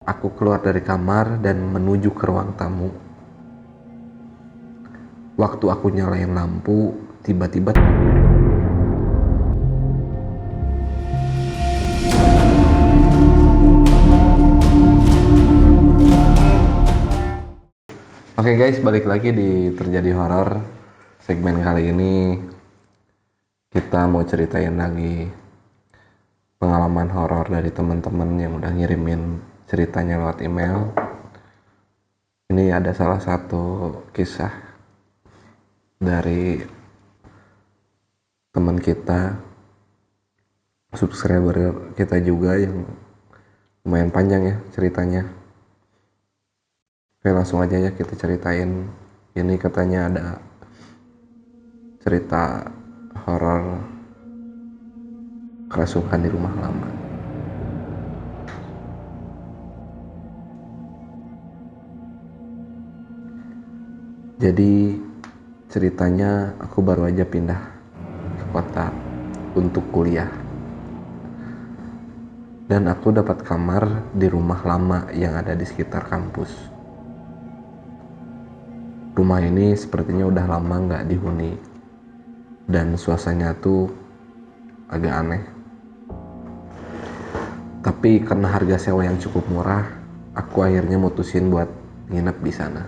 Aku keluar dari kamar dan menuju ke ruang tamu. Waktu aku nyalain lampu, tiba-tiba Oke guys, balik lagi di Terjadi Horor. Segmen kali ini kita mau ceritain lagi pengalaman horor dari teman-teman yang udah ngirimin ceritanya lewat email. Ini ada salah satu kisah dari teman kita, subscriber kita juga, yang lumayan panjang ya ceritanya. Oke, langsung aja ya kita ceritain. Ini katanya ada cerita horor kerasukan di rumah lama. Jadi ceritanya, aku baru aja pindah ke kota untuk kuliah, dan aku dapat kamar di rumah lama yang ada di sekitar kampus. Rumah ini sepertinya udah lama nggak dihuni, dan suasananya tuh agak aneh. Tapi karena harga sewa yang cukup murah, aku akhirnya mutusin buat nginep di sana.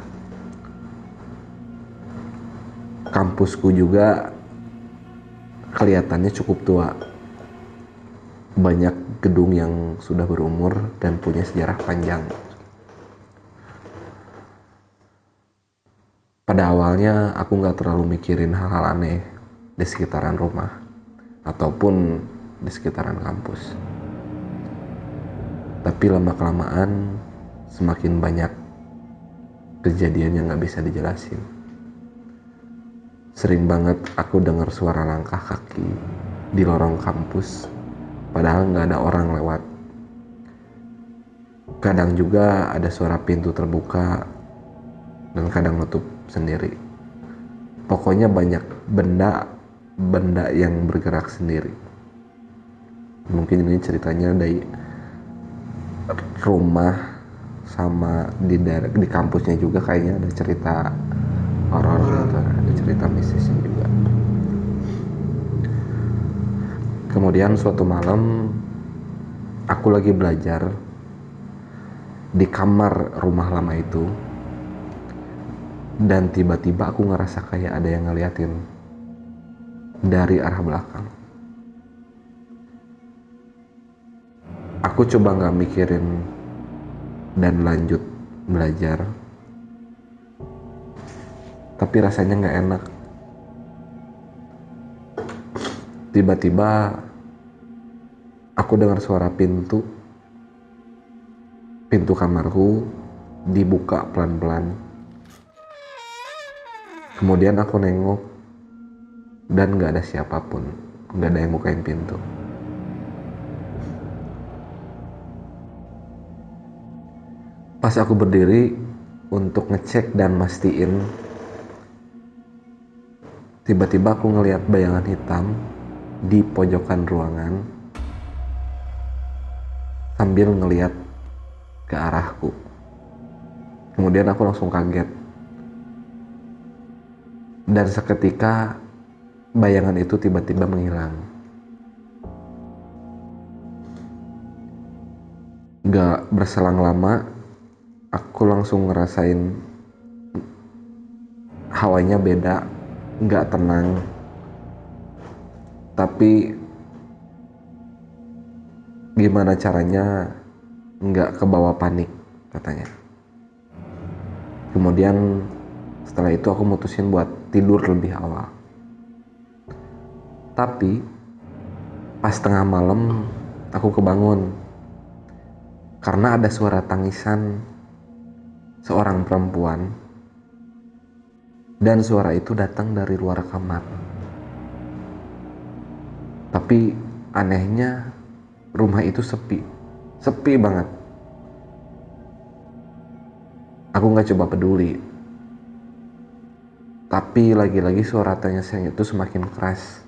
Kampusku juga kelihatannya cukup tua. Banyak gedung yang sudah berumur dan punya sejarah panjang. Pada awalnya aku nggak terlalu mikirin hal-hal aneh di sekitaran rumah ataupun di sekitaran kampus. Tapi lama-kelamaan semakin banyak kejadian yang nggak bisa dijelasin. Sering banget aku dengar suara langkah kaki di lorong kampus, padahal nggak ada orang lewat. Kadang juga ada suara pintu terbuka dan kadang nutup sendiri. Pokoknya banyak benda yang bergerak sendiri. Mungkin ini ceritanya dari rumah, sama di kampusnya juga kayaknya ada cerita horor gitu, ada cerita mistisnya juga. Kemudian suatu malam aku lagi belajar di kamar rumah lama itu, dan tiba-tiba aku ngerasa kayak ada yang ngeliatin dari arah belakang. Aku coba nggak mikirin dan lanjut belajar, tapi rasanya nggak enak. Tiba-tiba aku dengar suara pintu kamarku dibuka pelan-pelan. Kemudian aku nengok dan nggak ada siapapun, nggak ada yang bukain pintu. Pas aku berdiri untuk ngecek dan mastiin, tiba-tiba aku ngelihat bayangan hitam di pojokan ruangan sambil ngelihat ke arahku. Kemudian aku langsung kaget, dan seketika bayangan itu tiba-tiba menghilang. Gak berselang lama, aku langsung ngerasain hawanya beda, gak tenang, tapi gimana caranya nggak kebawa panik katanya. Kemudian setelah itu aku mutusin buat tidur lebih awal. Tapi pas tengah malam aku kebangun karena ada suara tangisan seorang perempuan, dan suara itu datang dari luar kamar. Tapi anehnya rumah itu sepi banget. Aku nggak coba peduli, tapi lagi-lagi suara tangisan itu semakin keras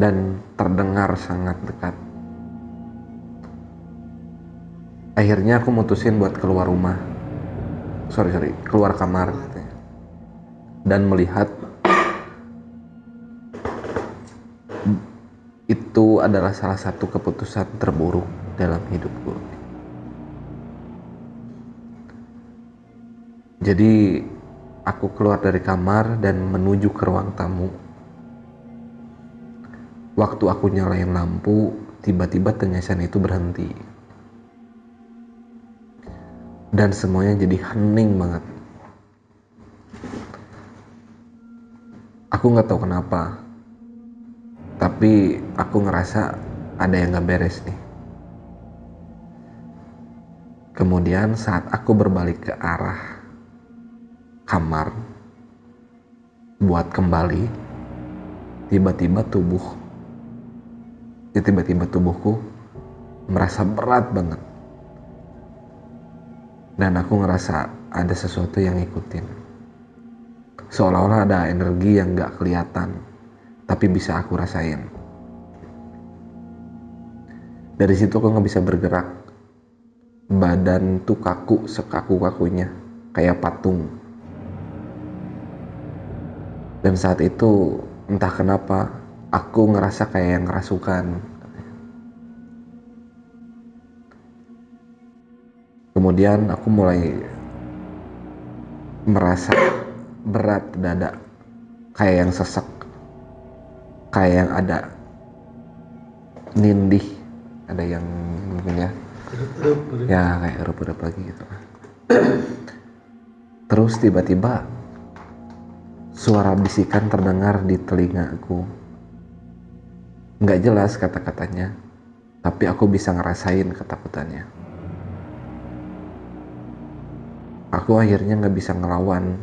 dan terdengar sangat dekat. Akhirnya aku mutusin buat keluar rumah, keluar kamar gitu ya. Dan melihat itu adalah salah satu keputusan terburuk dalam hidupku. Jadi aku keluar dari kamar dan menuju ke ruang tamu. Waktu aku nyalain lampu, tiba-tiba tangisan itu berhenti. Dan semuanya jadi hening banget. Aku gak tahu kenapa, tapi aku ngerasa ada yang gak beres nih. Kemudian saat aku berbalik ke arah kamar buat kembali, tiba-tiba tubuhku merasa berat banget. Dan aku ngerasa ada sesuatu yang ngikutin. Seolah-olah ada energi yang gak kelihatan, tapi bisa aku rasain. Dari situ aku gak bisa bergerak. Badan tuh kaku, sekaku-kakunya, kayak patung. Dan saat itu entah kenapa aku ngerasa kayak yang kerasukan. Kemudian aku mulai merasa berat dada, kayak yang sesek, kayak yang ada nindih, ada yang mungkin ya kayak erup-erup lagi gitu. Terus tiba-tiba suara bisikan terdengar di telingaku. Nggak jelas kata-katanya, tapi aku bisa ngerasain ketakutannya. Aku akhirnya nggak bisa ngelawan,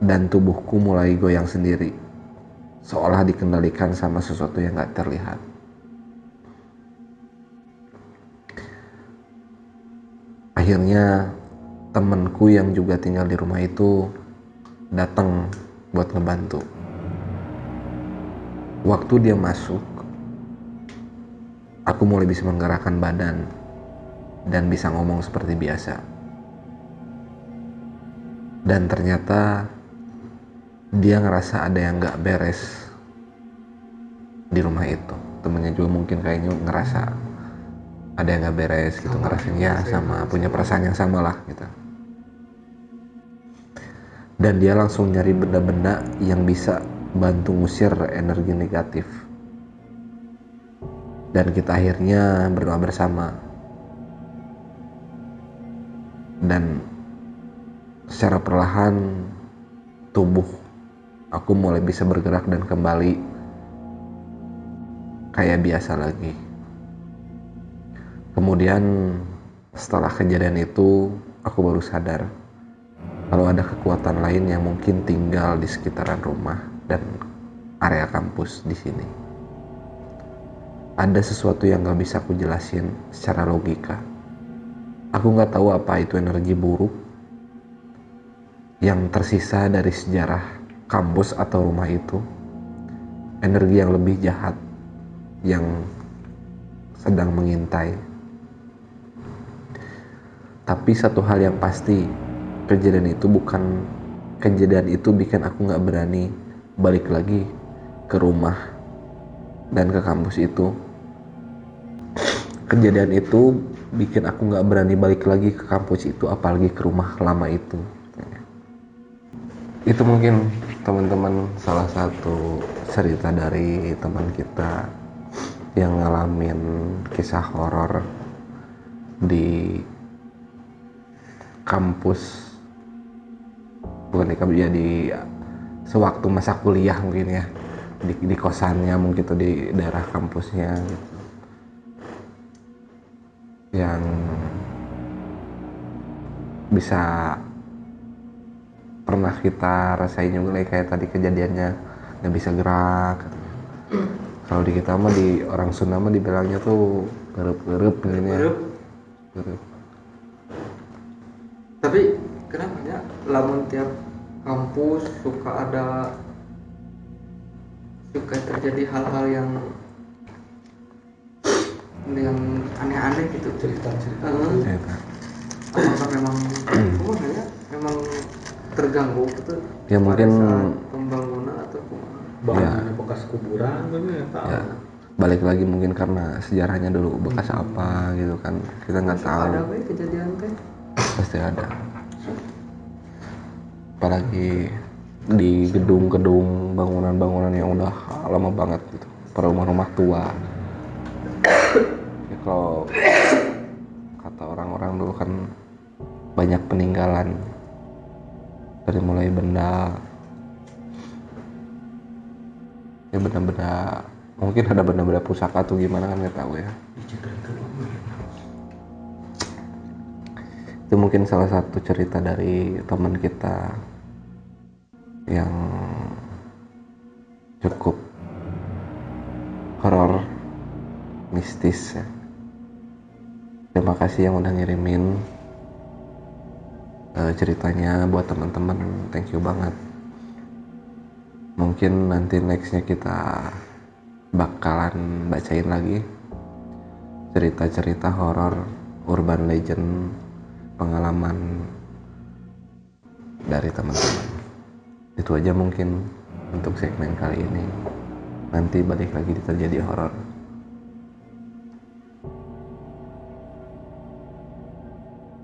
dan tubuhku mulai goyang sendiri, seolah dikendalikan sama sesuatu yang nggak terlihat. Akhirnya temanku yang juga tinggal di rumah itu datang buat ngebantu. Waktu dia masuk, aku mulai bisa menggerakkan badan dan bisa ngomong seperti biasa. Dan ternyata dia ngerasa ada yang gak beres di rumah itu. Temennya juga mungkin kayaknya ngerasa ada yang gak beres gitu, ngerasanya sama, punya perasaan yang sama lah gitu. Dan dia langsung nyari benda-benda yang bisa bantu ngusir energi negatif. Dan kita akhirnya berdoa bersama. Dan secara perlahan tubuh aku mulai bisa bergerak dan kembali kayak biasa lagi. Kemudian setelah kejadian itu aku baru sadar kalau ada kekuatan lain yang mungkin tinggal di sekitaran rumah dan area kampus di sini. Ada sesuatu yang gak bisa aku jelasin secara logika. Aku gak tahu apa itu energi buruk yang tersisa dari sejarah kampus atau rumah itu. Energi yang lebih jahat yang sedang mengintai. Tapi satu hal yang pasti, kejadian itu bikin aku gak berani balik lagi ke rumah dan ke kampus itu. Kejadian itu bikin aku gak berani balik lagi ke kampus itu, apalagi ke rumah lama itu. Itu mungkin teman-teman salah satu cerita dari teman kita yang ngalamin kisah horor di kampus, bukan di kampus ya, di sewaktu masa kuliah mungkin ya, di kosannya mungkin atau di daerah kampusnya gitu, yang bisa pernah kita rasain juga kayak tadi kejadiannya nggak bisa gerak. Kalau di kita mah, di orang Sunda mah dibilangnya tuh gerup-gerup gitu ya. Gerup. Tapi kenapa ya lamun tiap kampus suka terjadi hal-hal yang yang aneh-aneh gitu. cerita-cerita cerita. Apakah memang kumaha ya, memang terganggu gitu Ya, pada mungkin saat pembangunan atau kumaha. bangunannya bekas kuburan gitu ya tahu. ya balik lagi mungkin karena sejarahnya dulu bekas apa gitu kan, kita nggak Masa tahu. ada we kejadian teh. Pasti ada, apalagi di gedung-gedung bangunan-bangunan yang udah lama banget gitu, para rumah-rumah tua ya, kalau kata orang-orang dulu kan banyak peninggalan, dari mulai benda ya, benda-benda mungkin ada benda-benda pusaka atau gimana kan nggak tahu ya. Itu mungkin salah satu cerita dari teman kita yang cukup horor, mistis ya. Terima kasih yang udah ngirimin ceritanya buat teman-teman, thank you banget. Mungkin nanti nextnya kita bakalan bacain lagi cerita-cerita horor, urban legend, pengalaman dari teman-teman. Itu aja mungkin untuk segmen kali ini. Nanti balik lagi di Terjadi Horor.